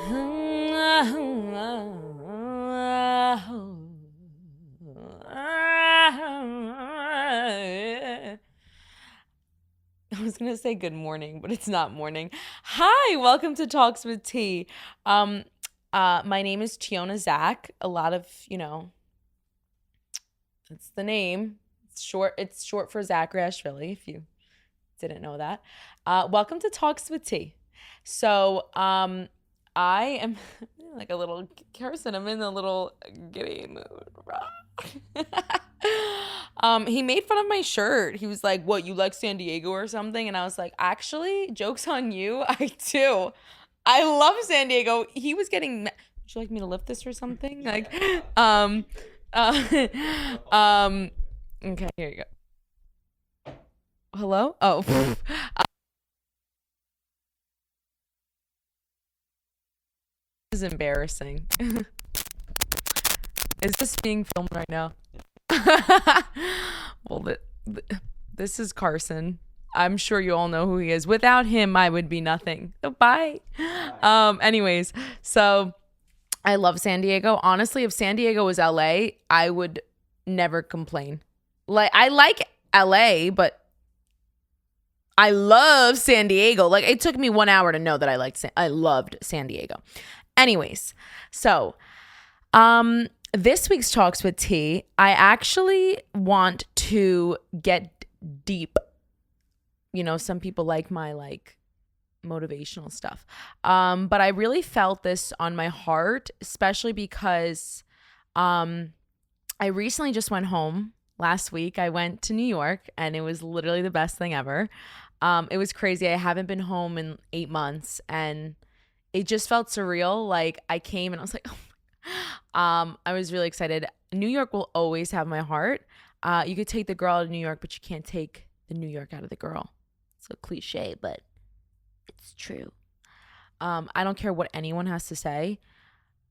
I was gonna say good morning, but it's not morning. Hi, welcome to Talks with T. Um, my name is Teona Zach. A lot of, it's the name. It's short for Zachary Ashvili, if you didn't know that. Welcome to Talks with T. So, I am like a little Carson. I'm in a little giddy mood. He made fun of my shirt. He was like, "What, you like San Diego or something?" And I was like, "Actually, joke's on you. I do. I love San Diego." He was getting. Would you like me to lift this or something? Like, uh, um. Okay, here you go. Hello. Oh. This is embarrassing. Is this being filmed right now? Well, this is Carson. I'm sure you all know who he is. Without him, I would be nothing. So bye. Anyways, so I love San Diego. Honestly, if San Diego was LA, I would never complain. Like, I like LA, but I love San Diego. Like, it took me 1 hour to know that I loved San Diego. Anyways, so this week's Talks with T, I actually want to get deep. You know, some people like my motivational stuff. But I really felt this on my heart, especially because I recently just went home. Last week I went to New York and it was literally the best thing ever. It was crazy. I haven't been home in 8 months and it just felt surreal. Like, I came and I was like, I was really excited. New York will always have my heart. You could take the girl out of New York, but you can't take the New York out of the girl. It's a cliche, but it's true. I don't care what anyone has to say.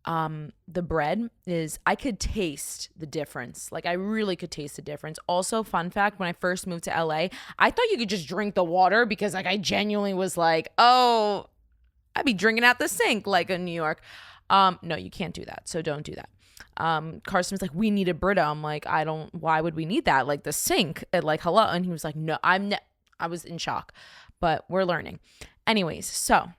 The bread is, I could taste the difference. Like, I really could taste the difference. Also, fun fact, when I first moved to LA, I thought you could just drink the water because I genuinely was like, oh, I'd be drinking out the sink like in New York. No, you can't do that. So don't do that. Carson was like, we need a Brita. I'm like, why would we need that? Like the sink, hello. And he was like, no, I was in shock, but we're learning. Anyways, so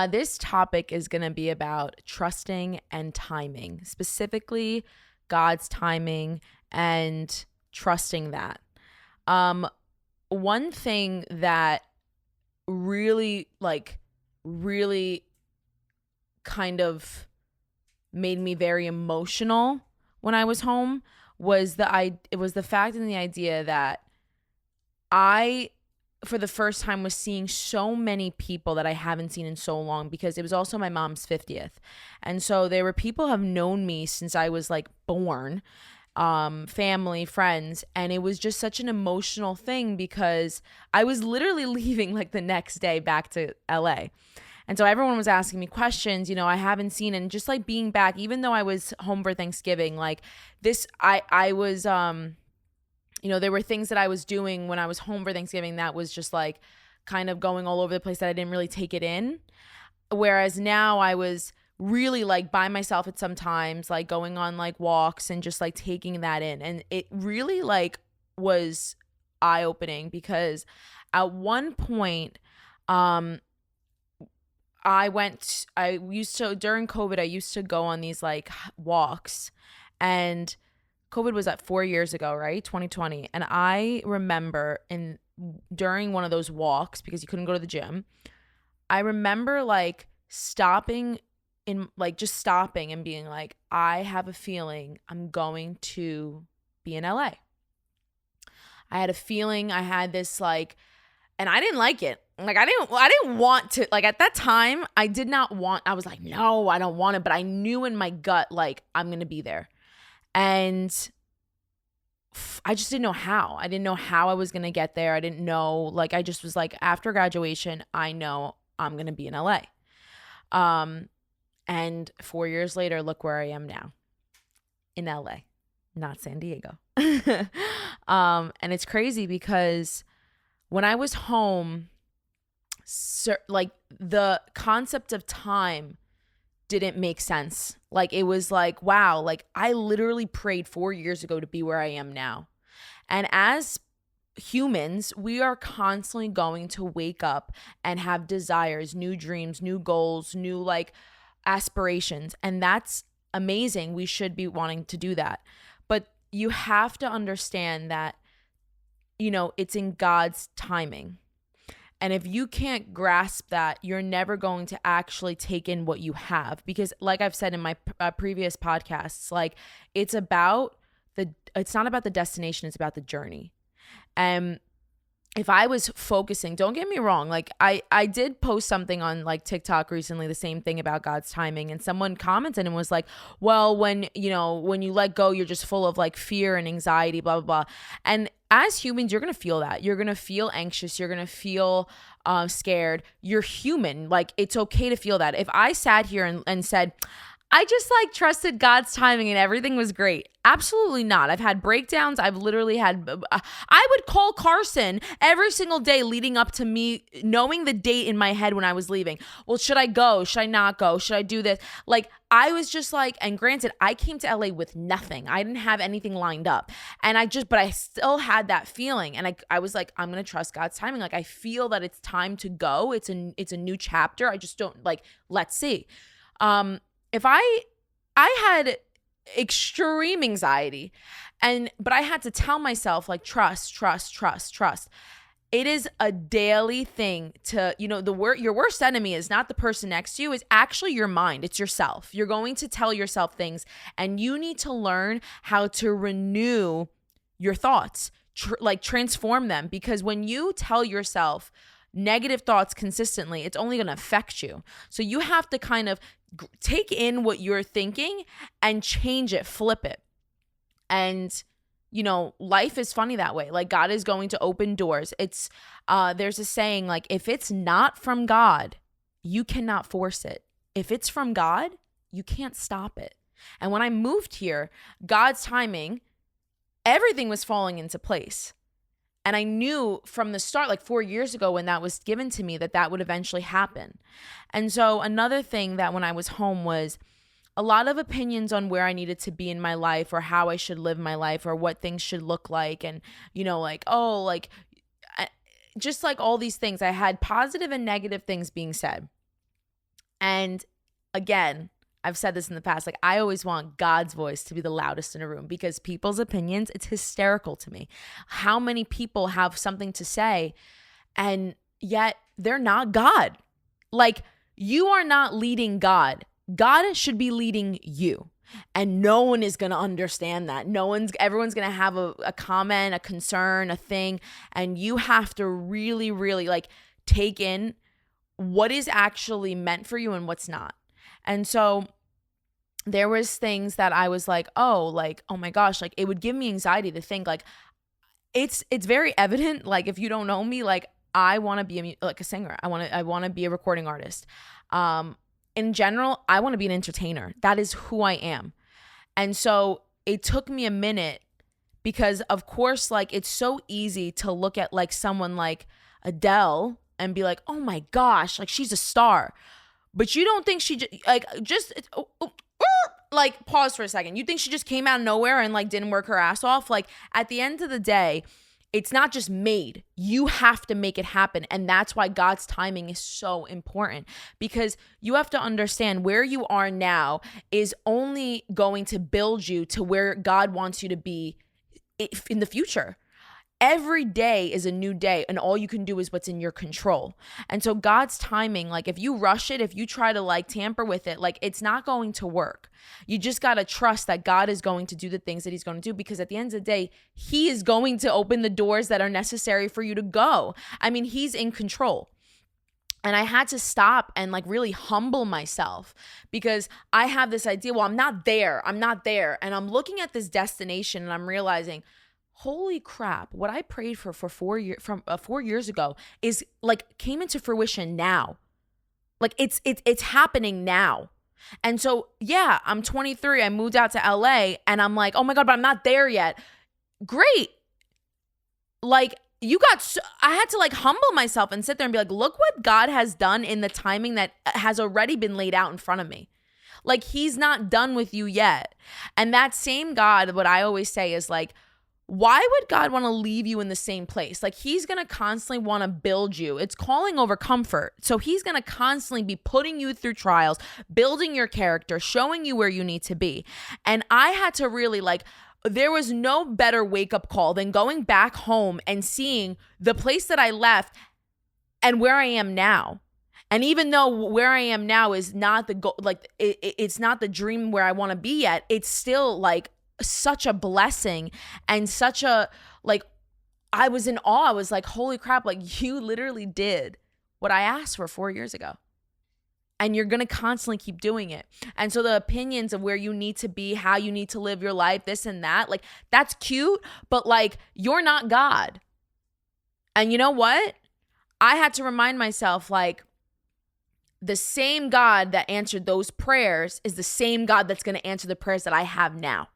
this topic is going to be about trusting and timing, specifically God's timing and trusting that. One thing that really kind of made me very emotional when I was home was the fact and the idea that I, for the first time, was seeing so many people that I haven't seen in so long, because it was also my mom's 50th. And so there were people who have known me since I was born, family, friends. And it was just such an emotional thing because I was literally leaving the next day back to LA. And so everyone was asking me questions, I haven't seen, and just being back, even though I was home for Thanksgiving, I was, there were things that I was doing when I was home for Thanksgiving that was just kind of going all over the place that I didn't really take it in. Whereas now I was really by myself at some times, going on walks and just taking that in. And it really was eye-opening because at one point, during COVID, I used to go on these walks, and COVID was 4 years ago, right? 2020. And I remember during one of those walks, because you couldn't go to the gym, I remember stopping and being like, I have a feeling I'm going to be in LA. I had a feeling, I had this and I didn't like it. I didn't want to, at that time, I did not want, I was like, no, I don't want it. But I knew in my gut, I'm going to be there. And I just didn't know how. I didn't know how I was going to get there. I didn't know, I just was after graduation, I know I'm going to be in LA. And 4 years later, look where I am now, in LA, not San Diego. And it's crazy because when I was home, like the concept of time didn't make sense. Like it was like, wow, like I literally prayed 4 years ago to be where I am now. And as humans, we are constantly going to wake up and have desires, new dreams, new goals, new like aspirations. And that's amazing. We should be wanting to do that. But you have to understand that, you know, it's in God's timing. And if you can't grasp that, you're never going to actually take in what you have. Because like I've said in my previous podcasts, like it's not about the destination, it's about the journey. And if I was focusing, don't get me wrong, like I did post something on like TikTok recently, the same thing about God's timing, and someone commented and was like, well, when you let go, you're just full of like fear and anxiety, blah, blah, blah. And as humans, you're going to feel that. You're going to feel anxious. You're going to feel scared. You're human. Like it's okay to feel that. If I sat here and said, I just like trusted God's timing and everything was great. Absolutely not. I've had breakdowns. I've literally had, I would call Carson every single day leading up to me knowing the date in my head when I was leaving. Well, should I go? Should I not go? Should I do this? Like, I was just like, and granted, I came to LA with nothing. I didn't have anything lined up. And but I still had that feeling. And I was like, I'm going to trust God's timing. Like, I feel that it's time to go. It's a new chapter. I just don't let's see. If I had extreme anxiety but I had to tell myself like, trust. It is a daily thing to, your worst enemy is not the person next to you, it's actually your mind. It's yourself. You're going to tell yourself things and you need to learn how to renew your thoughts, transform them, because when you tell yourself negative thoughts consistently, it's only going to affect you. So you have to kind of take in what you're thinking and change it, flip it. And, life is funny that way. Like God is going to open doors. It's, there's a saying like, if it's not from God, you cannot force it. If it's from God, you can't stop it. And when I moved here, God's timing, everything was falling into place. And I knew from the start, like 4 years ago when that was given to me, that would eventually happen. And so another thing that when I was home was a lot of opinions on where I needed to be in my life or how I should live my life or what things should look like. And, just like all these things, I had positive and negative things being said. And again, I've said this in the past, like I always want God's voice to be the loudest in a room because people's opinions, it's hysterical to me. How many people have something to say and yet they're not God? Like you are not leading God. God should be leading you. And no one is going to understand that. Everyone's going to have a comment, a concern, a thing. And you have to really, really take in what is actually meant for you and what's not. And so there was things that I was like, oh my gosh, like it would give me anxiety to think like, it's very evident. Like if you don't know me, like I want to be a singer. I want to be a recording artist. In general, I want to be an entertainer. That is who I am. And so it took me a minute because of course, like it's so easy to look at like someone like Adele and be like, oh my gosh, like she's a star. But you don't think she pause for a second. You think she just came out of nowhere and like didn't work her ass off? Like at the end of the day, it's not just made. You have to make it happen. And that's why God's timing is so important because you have to understand where you are now is only going to build you to where God wants you to be in the future. Every day is a new day and all you can do is what's in your control. And so God's timing, like if you rush it, if you try to like tamper with it, like it's not going to work. You just got to trust that God is going to do the things that he's going to do because at the end of the day, he is going to open the doors that are necessary for you to go. I mean, he's in control. And I had to stop and like really humble myself because I have this idea, well, I'm not there. And I'm looking at this destination and I'm realizing, holy crap, what I prayed for 4 years ago is like came into fruition now. Like it's happening now. And so, yeah, I'm 23. I moved out to LA and I'm like, oh my God, but I'm not there yet. Great. Like I had to like humble myself and sit there and be like, look what God has done in the timing that has already been laid out in front of me. Like, he's not done with you yet. And that same God, what I always say is like, why would God want to leave you in the same place? Like, he's going to constantly want to build you. It's calling over comfort. So he's going to constantly be putting you through trials, building your character, showing you where you need to be. And I had to really like, there was no better wake up call than going back home and seeing the place that I left and where I am now. And even though where I am now is not the goal, like it's not the dream where I want to be yet, it's still like such a blessing and such a, like, I was in awe. I was like, holy crap, like you literally did what I asked for 4 years ago. And you're going to constantly keep doing it. And so the opinions of where you need to be, how you need to live your life, this and that, like that's cute, but like you're not God. And you know what? I had to remind myself, like, the same God that answered those prayers is the same God that's going to answer the prayers that I have now.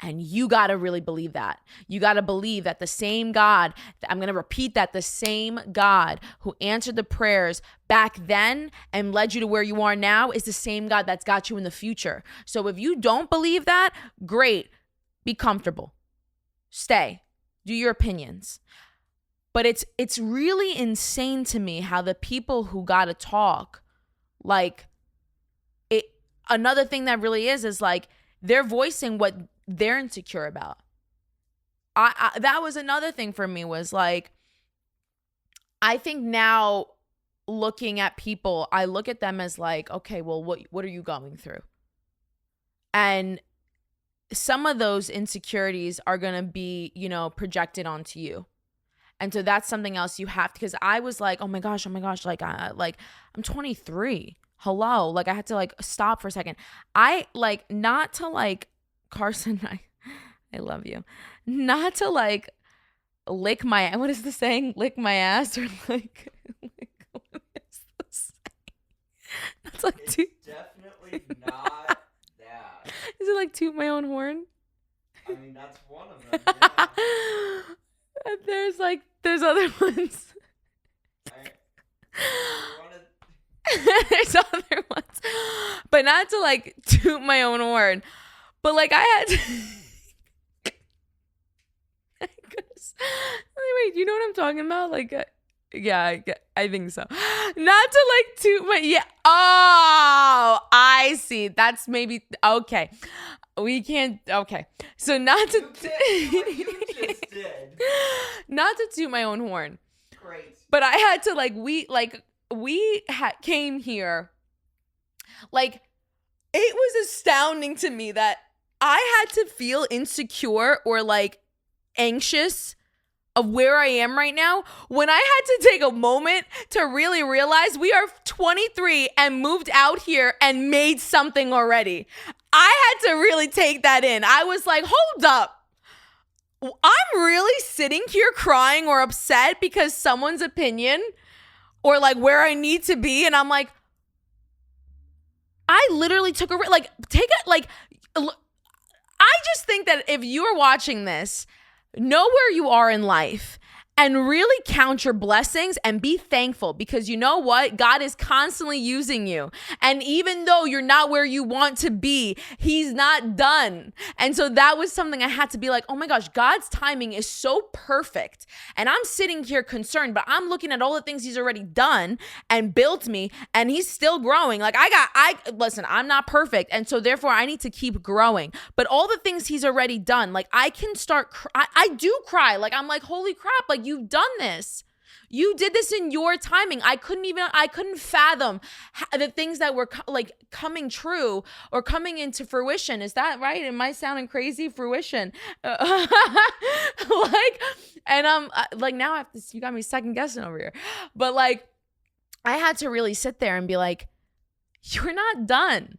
And you got to really believe that. You got to believe that the same God, I'm going to repeat that, the same God who answered the prayers back then and led you to where you are now is the same God that's got you in the future. So if you don't believe that, great. Be comfortable. Stay. Do your opinions. But it's really insane to me how the people who got to talk, like, it. Another thing that really is like they're voicing what they're insecure about. I that was another thing for me, was like, I think now looking at people, I look at them as like, okay, well, what are you going through? And some of those insecurities are going to be, you know, projected onto you. And so that's something else you have to, because I was like, oh my gosh, like I'm 23. Hello. Like I had to like stop for a second. I like, not to like, Carson, I love you. Not to like lick my, what is the saying? Lick my ass, or like what is the saying? That's like it's definitely not that. Is it like toot my own horn? I mean, that's one of them. Yeah. There's other ones. There's other ones, but not to like toot my own horn. But like I had to wait, you know what I'm talking about? Like, yeah, I think so. Not to like toot my, yeah. Oh, I see. That's maybe, okay. We can't, okay. So not to, you just did. Not to toot my own horn. Great. But I had to came here. Like, it was astounding to me that I had to feel insecure or like anxious of where I am right now when I had to take a moment to really realize we are 23 and moved out here and made something already. I had to really take that in. I was like, hold up. I'm really sitting here crying or upset because someone's opinion or like where I need to be. And I'm like, I literally took I just think that if you are watching this, know where you are in life and really count your blessings and be thankful, because you know what? God is constantly using you. And even though you're not where you want to be, he's not done. And so that was something I had to be like, oh my gosh, God's timing is so perfect. And I'm sitting here concerned, but I'm looking at all the things he's already done and built me, and he's still growing. Like listen, I'm not perfect. And so therefore I need to keep growing, but all the things he's already done, like I can start, I do cry. Like, I'm like, holy crap. Like, you've done this. You did this in your timing. I couldn't fathom the things that were like coming true or coming into fruition. Is that right? Am I sounding crazy? Fruition. Like, and I'm like, now I have to, you got me second guessing over here. But like, I had to really sit there and be like, you're not done.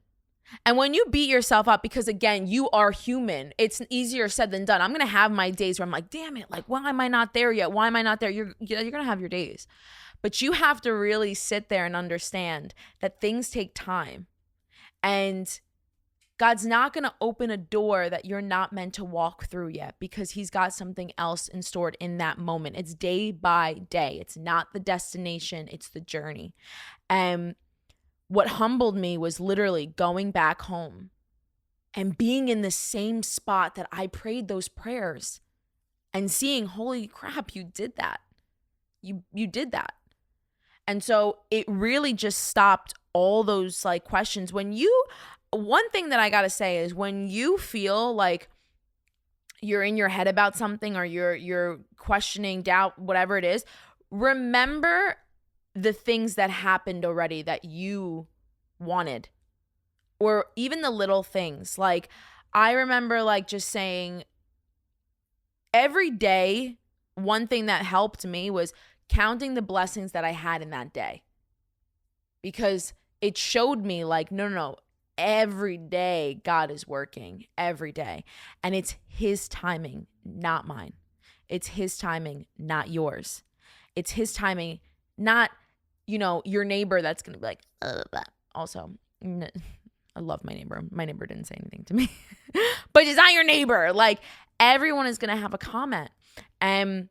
And when you beat yourself up, because again, you are human, it's easier said than done. I'm going to have my days where I'm like, damn it, like, why am I not there yet? Why am I not there? You're going to have your days. But you have to really sit there and understand that things take time. And God's not going to open a door that you're not meant to walk through yet, because he's got something else in stored in that moment. It's day by day. It's not the destination, it's the journey. And what humbled me was literally going back home and being in the same spot that I prayed those prayers and seeing, holy crap, you did that. You did that. And so it really just stopped all those like questions. One thing that I got to say is, when you feel like you're in your head about something, or you're questioning, doubt, whatever it is, remember the things that happened already that you wanted, or even the little things. Like, I remember like just saying every day, one thing that helped me was counting the blessings that I had in that day, because it showed me like, no, every day God is working, every day. And it's his timing, not mine. It's his timing, not yours. It's his timing, not, your neighbor that's going to be like, also, I love my neighbor. My neighbor didn't say anything to me, but she's not your neighbor. Like, everyone is going to have a comment. And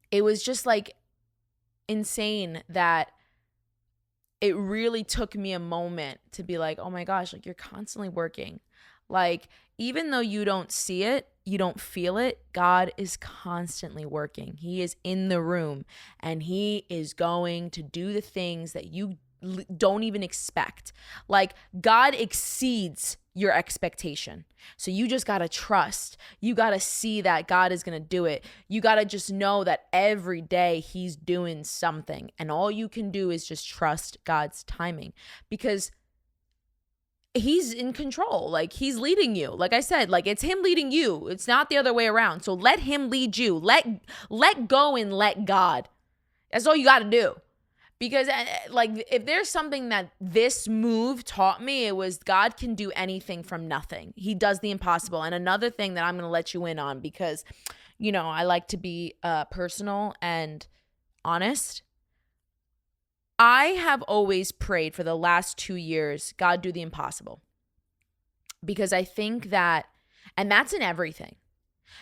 it was just like insane that it really took me a moment to be like, oh my gosh, like, you're constantly working. Like, even though you don't see it, you don't feel it, God is constantly working. He is in the room, and he is going to do the things that you don't even expect. Like, God exceeds your expectation. So you just got to trust. You got to see that God is going to do it. You got to just know that every day he's doing something, and all you can do is just trust God's timing, because he's in control. Like, he's leading you. Like I said, like, it's him leading you. It's not the other way around. So let him lead you. Let go and let God. That's all you got to do. Because like, if there's something that this move taught me, it was God can do anything from nothing. He does the impossible. And another thing that I'm going to let you in on, because, I like to be personal and honest. I have always prayed for the last 2 years, God, do the impossible. Because I think that, and that's in everything.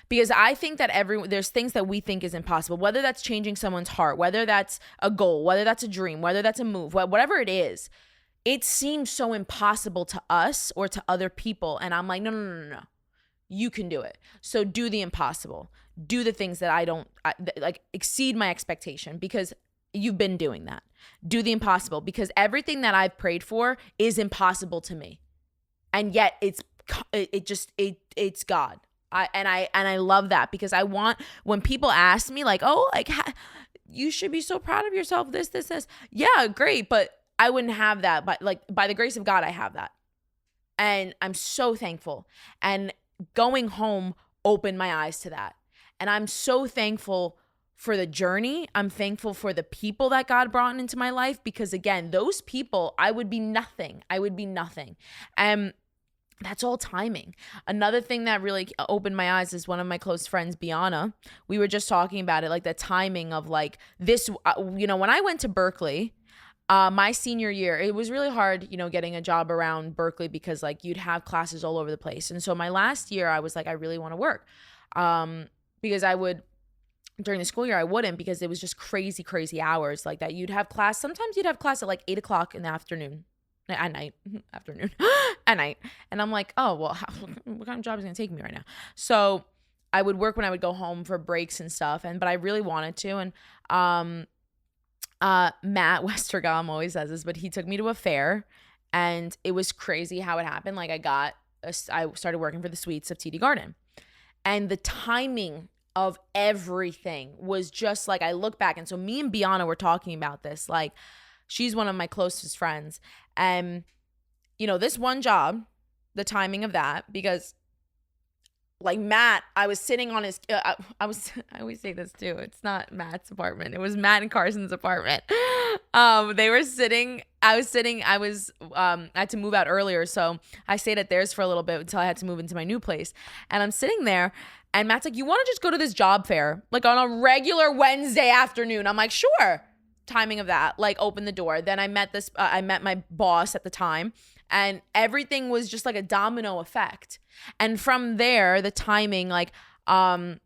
Because I think that there's things that we think is impossible, whether that's changing someone's heart, whether that's a goal, whether that's a dream, whether that's a move, whatever it is, it seems so impossible to us or to other people. And I'm like, no. You can do it. So do the impossible. Do the things that like exceed my expectation, because you've been doing that. Do the impossible, because everything that I've prayed for is impossible to me. And yet it's God. I love that, because I want, when people ask me like, oh, like, you should be so proud of yourself, this. Yeah, great. But I wouldn't have that. But like, by the grace of God, I have that. And I'm so thankful. And going home opened my eyes to that. And I'm so thankful for the journey. I'm thankful for the people that God brought into my life, because again, those people, I would be nothing. And that's all timing. Another thing that really opened my eyes is one of my close friends, Teona. We were just talking about it, like the timing of like this, when I went to Berkeley, my senior year, it was really hard, getting a job around Berkeley, because like you'd have classes all over the place. And so my last year, I was like, I really want to work. Because during the school year, I wouldn't, because it was just crazy hours like that. Sometimes you'd have class at like 8:00 in the afternoon. At night. And I'm like, oh, well, what kind of job is going to take me right now? So I would work when I would go home for breaks and stuff. But I really wanted to. And Matt Westergom always says this, but he took me to a fair, and it was crazy how it happened. Like, I started working for the suites of TD Garden, and the timing of everything was just like, I look back. And so me and Teona were talking about this, like, she's one of my closest friends. And, this one job, the timing of that, because like Matt, I was sitting on his, I always say this too. It's not Matt's apartment. It was Matt and Carson's apartment. They were sitting, I had to move out earlier. So I stayed at theirs for a little bit until I had to move into my new place. And I'm sitting there, and Matt's like, you want to just go to this job fair, like on a regular Wednesday afternoon? I'm like, sure. Timing of that, like, open the door. Then I met my boss at the time, And everything was just like a domino effect. And from there, the timing, like, I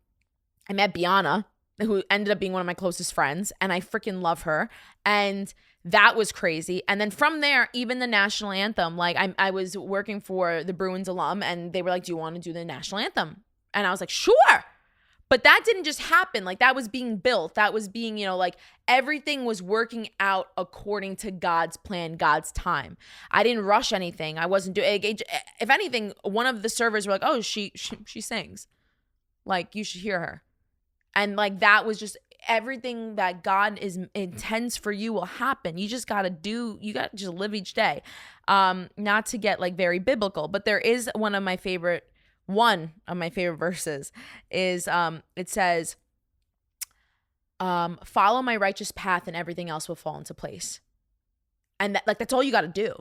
met Biana, who ended up being one of my closest friends, and I freaking love her. And that was crazy. And then from there, even the national anthem, like I was working for the Bruins alum, and they were like, do you want to do the national anthem? And I was like, sure. But that didn't just happen. Like, that was being built. That was being, like, everything was working out according to God's plan, God's time. I didn't rush anything. I wasn't doing, if anything, one of the servers were like, oh, she sings. Like, you should hear her. And like, that was just everything that God intends for you will happen. You just got to just live each day. Not to get like very biblical, but there is one of my favorite verses is, it says, follow my righteous path and everything else will fall into place. And that's all you got to do.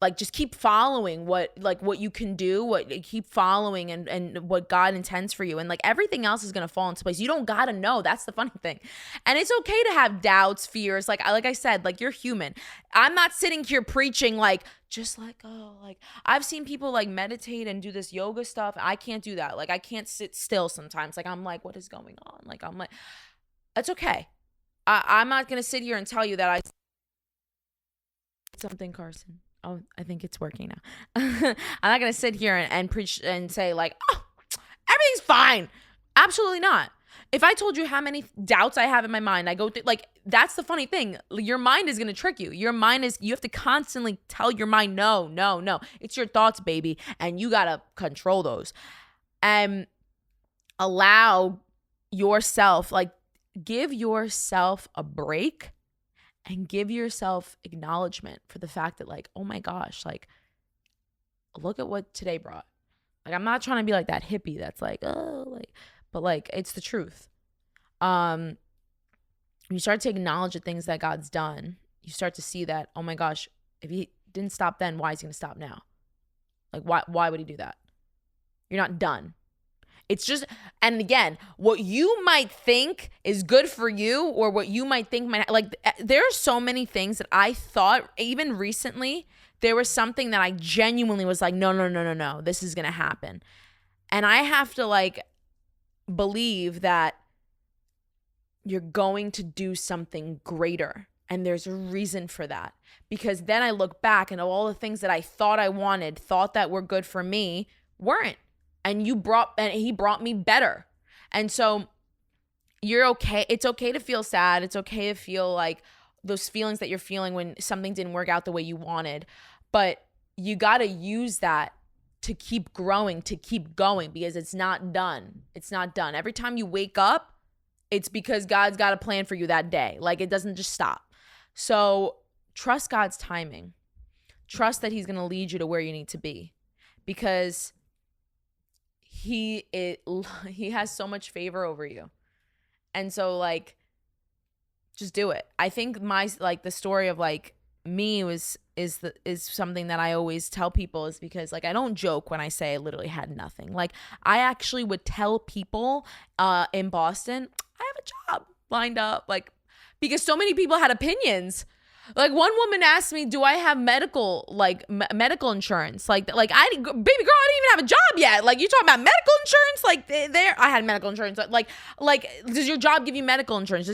Like, just keep following what you can do, keep following and what God intends for you. And like, everything else is going to fall into place. You don't got to know. That's the funny thing. And it's okay to have doubts, fears. Like I said, like, you're human. I'm not sitting here preaching like, just like, oh, like, I've seen people like meditate and do this yoga stuff. I can't do that. Like, I can't sit still sometimes. Like, I'm like, what is going on? Like, I'm like, that's okay. I'm not going to sit here and tell you that something, Carson. Oh, I think it's working now. I'm not going to sit here and preach and say like, oh, everything's fine. Absolutely not. If I told you how many doubts I have in my mind, I go through, like, that's the funny thing. Your mind is going to trick you. You have to constantly tell your mind, no. It's your thoughts, baby. And you got to control those. And allow yourself, like, give yourself a break. And give yourself acknowledgement for the fact that, like, oh my gosh, like, look at what today brought. Like, I'm not trying to be like that hippie that's like, oh, like, but like, it's the truth. You start to acknowledge the things that God's done. You start to see that, oh my gosh, if he didn't stop then, why is he going to stop now? Like, why would he do that? You're not done. It's just, and again, what you might think is good for you, or what you might think might, like, there are so many things that I thought, even recently, there was something that I genuinely was like, no, this is going to happen. And I have to, like, believe that you're going to do something greater. And there's a reason for that. Because then I look back and all the things that I thought I wanted, thought that were good for me, weren't. And he brought me better. And so you're okay. It's okay to feel sad. It's okay to feel like those feelings that you're feeling when something didn't work out the way you wanted. But you got to use that to keep growing, to keep going, because it's not done. It's not done. Every time you wake up, it's because God's got a plan for you that day. Like, it doesn't just stop. So trust God's timing. Trust that he's going to lead you to where you need to be, because he has so much favor over you. And so, like, just do it. I think the story of like me is something that I always tell people, is because, like, I don't joke when I say I literally had nothing. Like, I actually would tell people in Boston, I have a job lined up, like, because so many people had opinions. Like, one woman asked me, do I have medical insurance? Like, baby girl, I didn't even have a job yet. Like, you talking about medical insurance? Like, I had medical insurance. Like, does your job give you medical insurance?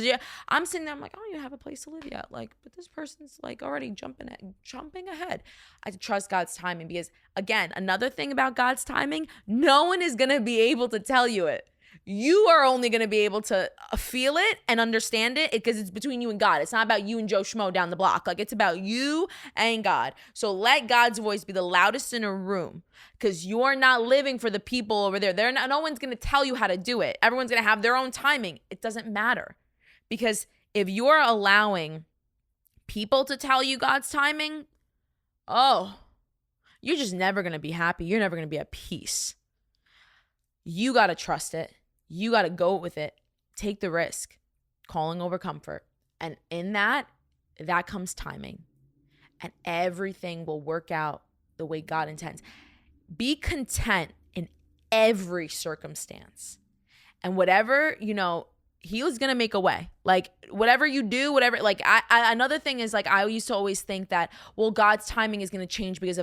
I'm sitting there, I'm like, oh, you have a place to live yet? Like, but this person's like already jumping ahead. I trust God's timing, because, again, another thing about God's timing, no one is going to be able to tell you it. You are only going to be able to feel it and understand it, because it's between you and God. It's not about you and Joe Schmo down the block. Like, it's about you and God. So let God's voice be the loudest in a room, because you're not living for the people over there. No one's going to tell you how to do it. Everyone's going to have their own timing. It doesn't matter, because if you're allowing people to tell you God's timing, oh, you're just never going to be happy. You're never going to be at peace. You got to trust it. You got to go with it. Take the risk. Calling over comfort. And in that comes timing. And everything will work out the way God intends. Be content in every circumstance. And whatever, he was gonna make a way. Like whatever you do, whatever. Like I another thing is like I used to always think that, well, God's timing is gonna change because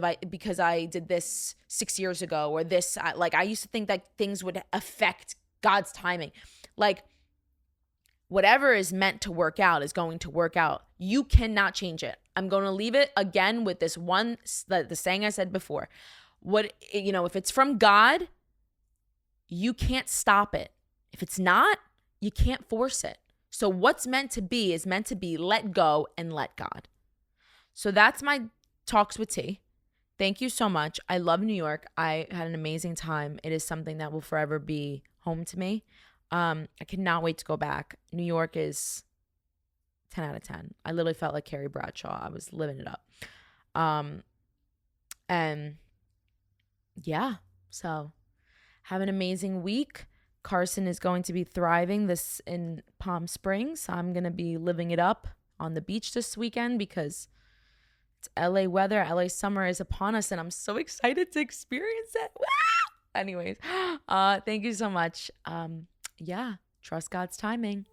I did this 6 years ago, or this. Like I used to think that things would affect God's timing. Like whatever is meant to work out is going to work out. You cannot change it. I'm going to leave it again with this one, the saying I said before. If it's from God, you can't stop it. If it's not, you can't force it. So what's meant to be is meant to be. Let go and let God. So that's my talks with T. Thank you so much. I love New York. I had an amazing time. It is something that will forever be home to me. I cannot wait to go back. New York is 10 out of 10. I literally felt like Carrie Bradshaw. I was living it up. And yeah, so have an amazing week. Carson is going to be thriving this in Palm Springs. I'm going to be living it up on the beach this weekend because it's LA weather. LA summer is upon us and I'm so excited to experience it. Wow! Anyways, thank you so much. Yeah, trust God's timing.